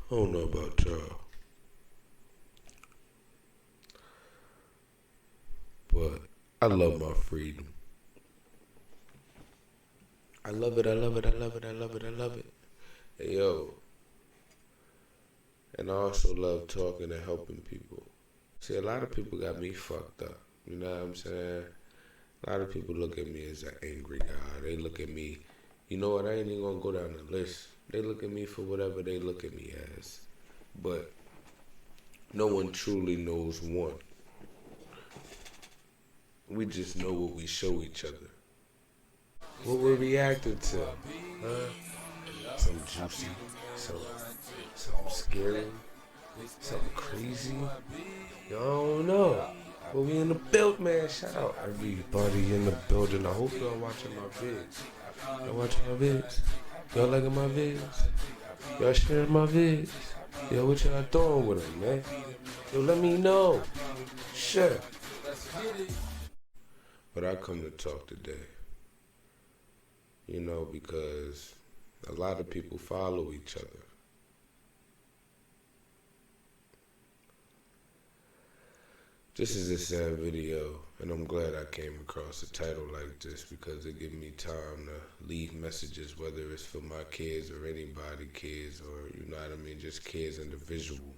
I don't know about y'all, but I love my freedom. I love it, I love it, I love it, I love it, I love it. Hey, yo, and I also love talking and helping people. See, a lot of people got me fucked up. You know what I'm saying? A lot of people look at me as an angry guy. They look at me, you know what, I ain't even gonna go down the list. They look at me for whatever they look at me as. But no one truly knows one. We just know what we show each other. What we're reacting to. Huh? Something juicy, something scary, something crazy. Y'all don't know. But we in the build, man. Shout out everybody in the building. I hope y'all watching my vids. Y'all watching my vids? Y'all liking my vids? Y'all sharing my vids? Yo, what y'all doing with them, man? Yo, let me know. Shit. But I come to talk today. You know, because a lot of people follow each other. This is a sad video, and I'm glad I came across a title like this because it gives me time to leave messages, whether it's for my kids or anybody kids, or you know what I mean, just kids individual.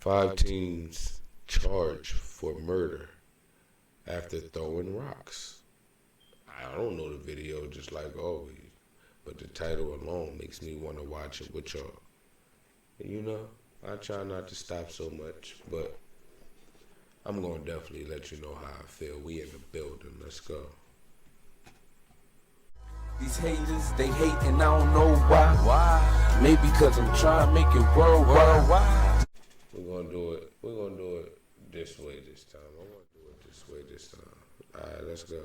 5 teens charged for murder after throwing rocks. I don't know the video just like always, but the title alone makes me want to watch it with y'all. You know, I try not to stop so much, but I'm going to definitely let you know how I feel. We in the building. Let's go. These haters, they hate and I don't know why. Why? Maybe because I'm trying to make it worldwide. We're going to do it. We're going to do it this way this time. I want to do it this way this time. All right, let's go.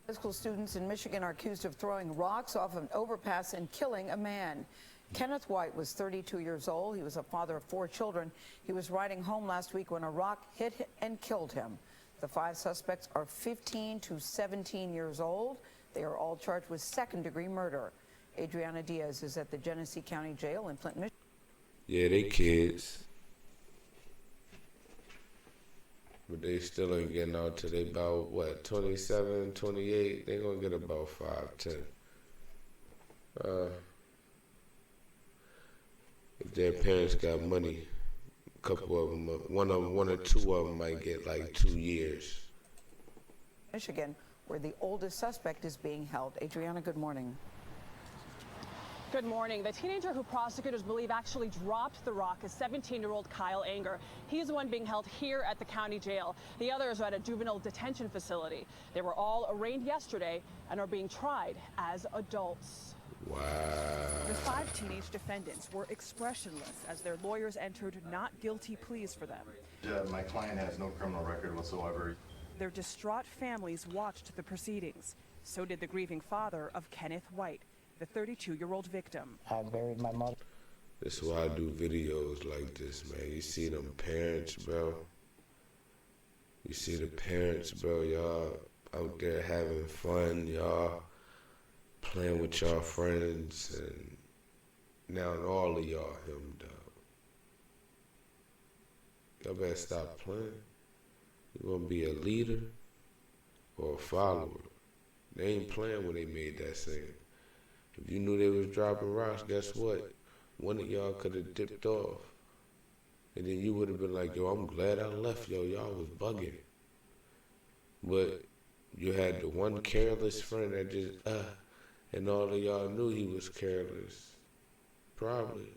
High school students in Michigan are accused of throwing rocks off an overpass and killing a man. Kenneth White was 32 years old. He was a father of 4 children. He was riding home last week when a rock hit and killed him. The 5 suspects are 15 to 17 years old. They are all charged with second-degree murder. Adriana Diaz is at the Genesee County Jail in Flint, Michigan. Yeah, they kids. But they still ain't getting out till they about, what, 27, 28? They gonna get about 5, 10. If their parents got money, a couple of them, one or two of them might get like 2 years. Michigan, where the oldest suspect is being held. Adriana, good morning. Good morning. The teenager who prosecutors believe actually dropped the rock is 17-year-old Kyle Anger. He's the one being held here at the county jail. The others are at a juvenile detention facility. They were all arraigned yesterday and are being tried as adults. Wow. The 5 teenage defendants were expressionless as their lawyers entered not guilty pleas for them. My client has no criminal record whatsoever. Their distraught families watched the proceedings. So did the grieving father of Kenneth White, the 32-year-old victim. I buried my mother. This is why I do videos like this, man. You see them parents, bro. You see the parents, bro. Y'all out there having fun. Y'all playing with y'all friends. And now all of y'all hemmed up. Y'all better stop playing. You gonna be a leader or a follower. They ain't playing when they made that scene. If you knew they was dropping rocks, guess what? One of y'all could have dipped off. And then you would have been like, yo, I'm glad I left, yo. Y'all was bugging. But you had the one careless friend that just, and all of y'all knew he was careless. Probably.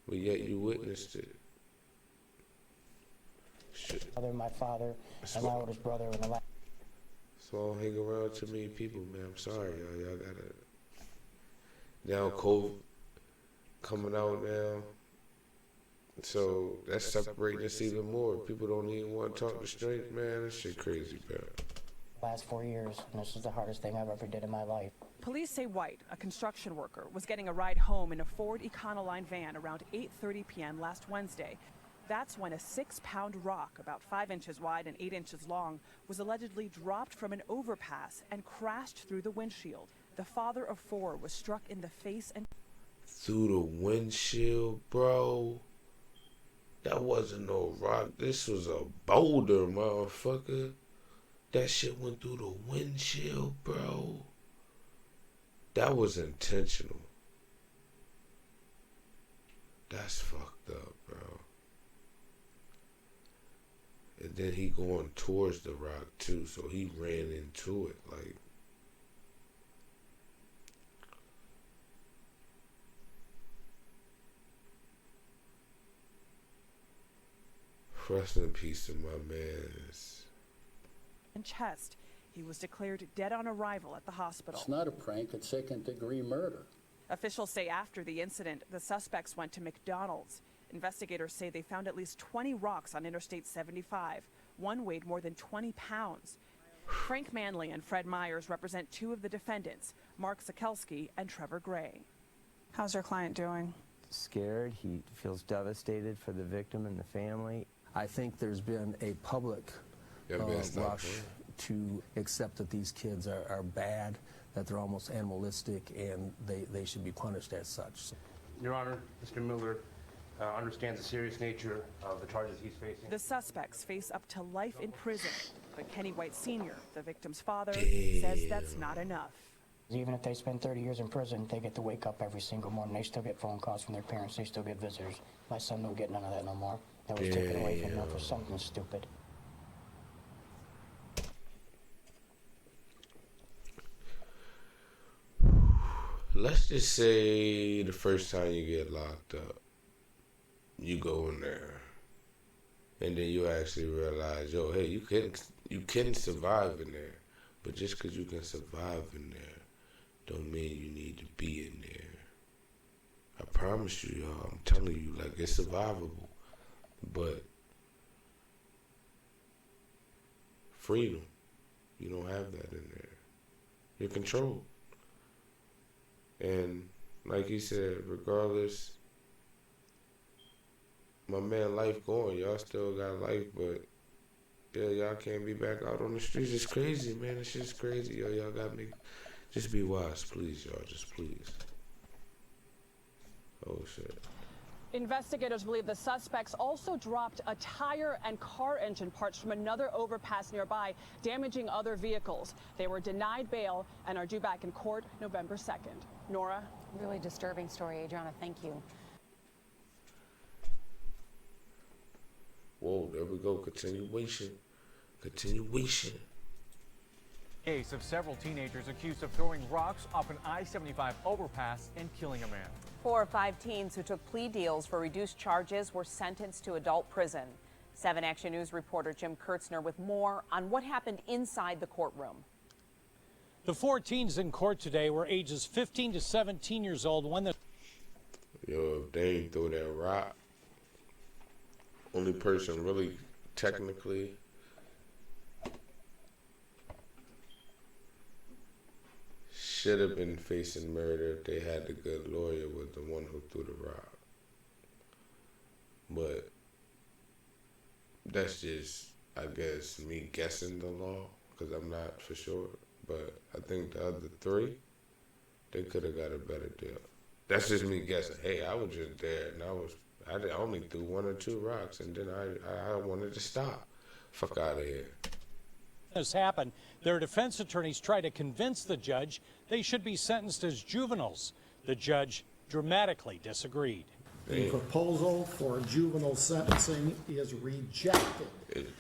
But yet you witnessed it. Shit. My father, and my oldest brother, and the last. So I don't hang around too many people, man. I'm sorry, y'all. Y'all gotta. Now COVID coming out now. So that's separating us even more. People don't even want to talk to straight, man. That shit crazy, bro. Last 4 years, and this is the hardest thing I've ever did in my life. Police say White, a construction worker, was getting a ride home in a Ford Econoline van around 8:30 p.m. last Wednesday. That's when a 6-pound rock, about 5 inches wide and 8 inches long, was allegedly dropped from an overpass and crashed through the windshield. The father of 4 was struck in the face and through the windshield, bro. That wasn't no rock. This was a boulder, motherfucker. That shit went through the windshield, bro. That was intentional. That's fucked up, bro. And then he going towards the rock too, so he ran into it like. Rest in peace to my man's. and chest. He was declared dead on arrival at the hospital. It's not a prank, it's second-degree murder. Officials say after the incident, the suspects went to McDonald's. Investigators say they found at least 20 rocks on Interstate 75. One weighed more than 20 pounds. Frank Manley and Fred Myers represent 2 of the defendants, Mark Sikelski and Trevor Gray. How's your client doing? Scared. He feels devastated for the victim and the family. I think there's been a public rush to accept that these kids are bad, that they're almost animalistic, and they should be punished as such. Your Honor, Mr. Miller understands the serious nature of the charges he's facing. The suspects face up to life in prison, but Kenny White Sr., the victim's father, says that's not enough. Even if they spend 30 years in prison, they get to wake up every single morning. They still get phone calls from their parents. They still get visitors. My son don't get none of that no more. That was taken away from him for something stupid. Let's just say the first time you get locked up, you go in there, and then you actually realize, yo, hey, you can survive in there, but just because you can survive in there, don't mean you need to be in there. I promise you, y'all, I'm telling you, like, it's survivable, but freedom, you don't have that in there. You're controlled. And like he said, regardless, my man, life going. Y'all still got life, but yeah, y'all can't be back out on the streets. It's crazy, man. It's just crazy. Yo, y'all got me. Just be wise, please, y'all. Just please. Oh, shit. Investigators believe the suspects also dropped a tire and car engine parts from another overpass nearby, damaging other vehicles. They were denied bail and are due back in court November 2nd. Nora? Really disturbing story, Adriana. Thank you. Whoa, there we go. Continuation. Case of several teenagers accused of throwing rocks off an I-75 overpass and killing a man. 4 of 5 teens who took plea deals for reduced charges were sentenced to adult prison. 7 Action News reporter Jim Kurtzner with more on what happened inside the courtroom. The 4 teens in court today were ages 15 to 17 years old when the... Yo, if they ain't throw that rock, only person really technically should have been facing murder if they had the good lawyer was the one who threw the rock. But that's just, I guess, me guessing the law, because I'm not for sure. But I think the other 3, they could have got a better deal. That's just me guessing. Hey, I was just there, and I only threw 1 or 2 rocks, and then I wanted to stop. Fuck out of here. This happened, their defense attorneys tried to convince the judge they should be sentenced as juveniles. The judge dramatically disagreed. The proposal for juvenile sentencing is rejected. It's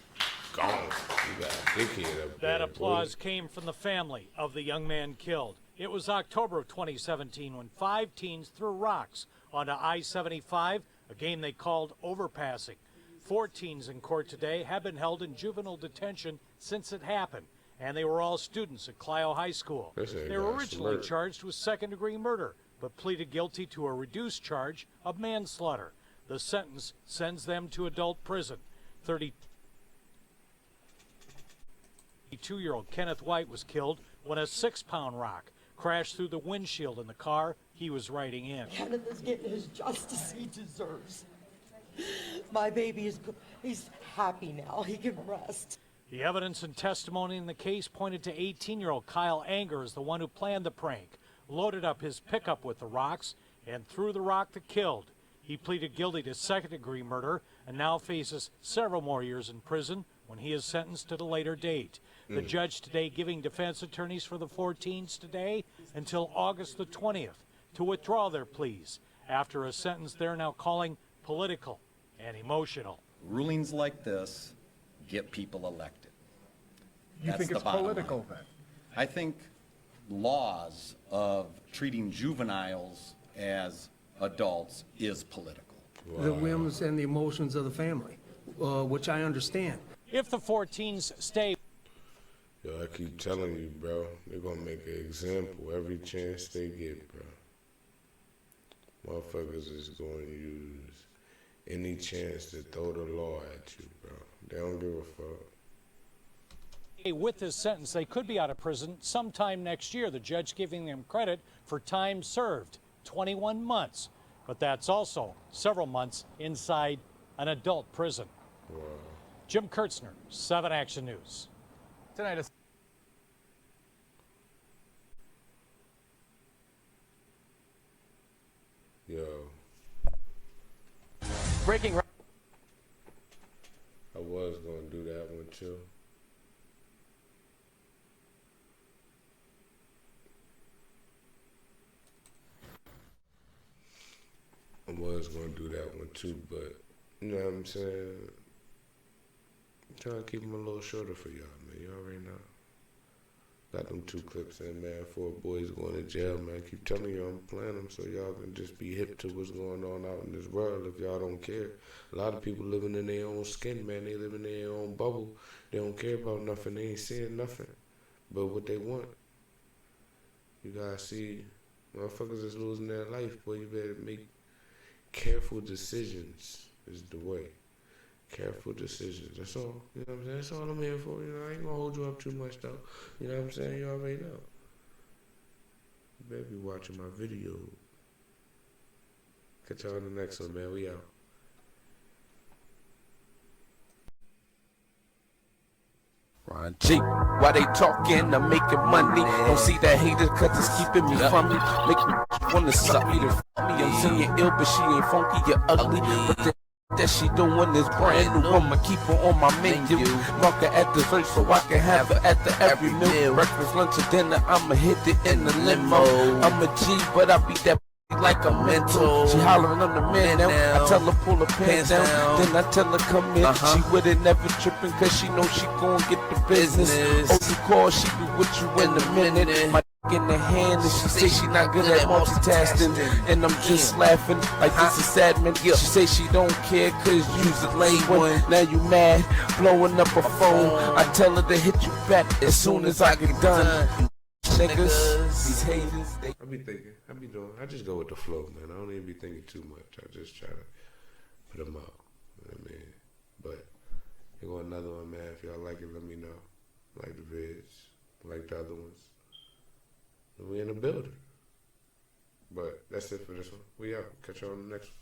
gone. You got a dickhead up there. That applause came from the family of the young man killed. It was October of 2017 when 5 teens threw rocks onto I-75, a game they called overpassing. 4 teens in court today have been held in juvenile detention since it happened, and they were all students at Clio High School. They were originally charged with second-degree murder, but pleaded guilty to a reduced charge of manslaughter. The sentence sends them to adult prison. 32-year-old Kenneth White was killed when a 6-pound rock crashed through the windshield in the car he was riding in. Kenneth is getting his justice he deserves. My baby he's happy now. He can rest. The evidence and testimony in the case pointed to 18-year-old Kyle Anger as the one who planned the prank, loaded up his pickup with the rocks, and threw the rock that killed. He pleaded guilty to second-degree murder and now faces several more years in prison when he is sentenced at a later date. The judge today giving defense attorneys for the 4 teens today until August the 20th to withdraw their pleas after a sentence they're now calling political and emotional. Rulings like this get people elected. You think it's political then? I think laws of treating juveniles as adults is political. The whims and the emotions of the family, which I understand. If the 4 teens stay. Yo, I keep telling you, bro, they're gonna make an example every chance they get, bro. Motherfuckers is going to use any chance to throw the law at you, bro. They don't give a fuck. With this sentence, they could be out of prison sometime next year. The judge giving them credit for time served, 21 months. But that's also several months inside an adult prison. Wow. Jim Kurtzner, 7 Action News. Tonight, Yo. breaking. I was gonna do that one too. I was gonna do that one too, but you know what I'm saying? I'm trying to keep them a little shorter for y'all, man. You already know. Got them 2 clips in, man. 4 boys going to jail, man. Keep telling y'all I'm playing them so y'all can just be hip to what's going on out in this world if y'all don't care. A lot of people living in their own skin, man. They live in their own bubble. They don't care about nothing. They ain't seeing nothing but what they want. You gotta see, motherfuckers is losing their life, boy. You better make careful decisions is the way. Careful decisions. That's all. You know what I'm saying? That's all I'm here for. You know, I ain't gonna hold you up too much though. You know what I'm saying? You already know. You better be watching my video. Catch y'all on the next one, man. We out. Ron G, why they talking? I'm making money. Don't see that haters cause it's keeping me from me. Make me wanna suck me to fuck me. I'm seeing ill, but she ain't funky, you're ugly. But that she doing is brand new. I'ma keep her on my menu. Mark her at the church so I can have her at the every meal. Breakfast, lunch, and dinner, I'ma hit it in the limo. I'm a G, but I beat that like a mental. She hollering on the man now. I tell her pull her pants down. Then I tell her come in. She with it, never tripping, cause she know she gon' get the business. Oh, you call, she be with you in a minute. My in the hand, and she say she not good at multitasking. And I'm just laughing like this is sad, man. She say she don't care cause you's a lame one. Now you mad, blowing up her phone. I tell her to hit you back as soon as I get done. Niggas, these haters, I be thinking, I just go with the flow, man. I don't even be thinking too much. I just try to put them out. You know what I mean? But here go another one, man. If y'all like it, let me know. Like the vids, like the other ones. We in the building. But that's it for this one. We out. Catch y'all on the next one.